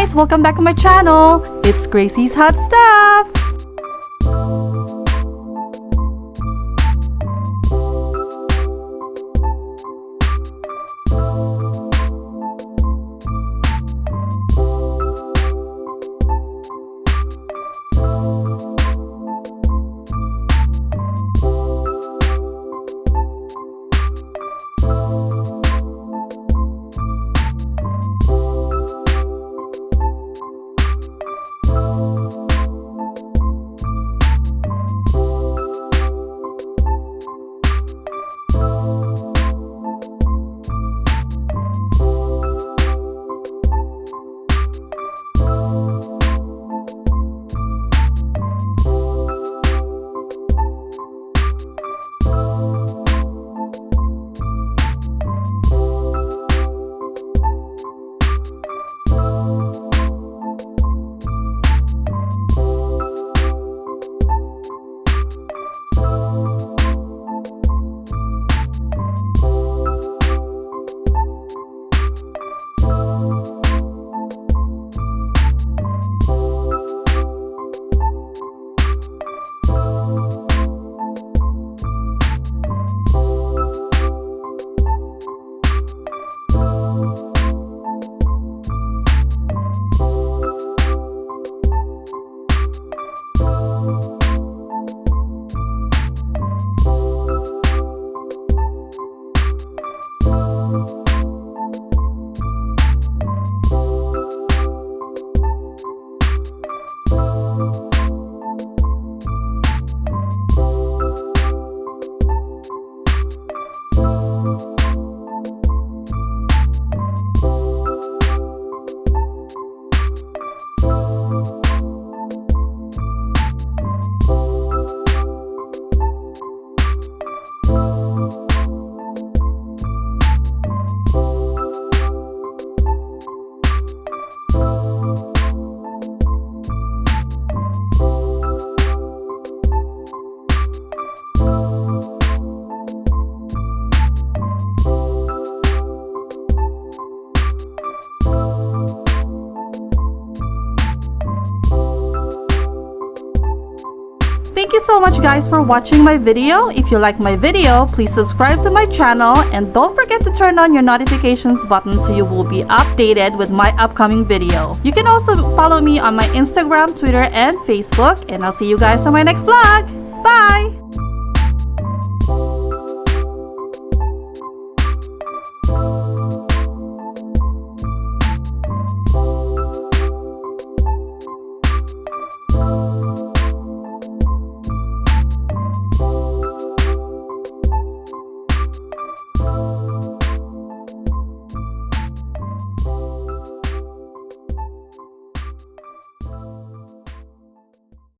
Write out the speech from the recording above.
guys! Welcome back to my channel! It's Gracie's Hot Stuff! Thank you so much guys for watching my video. If you like my video, please subscribe to my channel and don't forget to turn on your notifications button so you will be updated with my upcoming video. You can also follow me on my Instagram, Twitter, and Facebook, and I'll see you guys on my next vlog. Bye!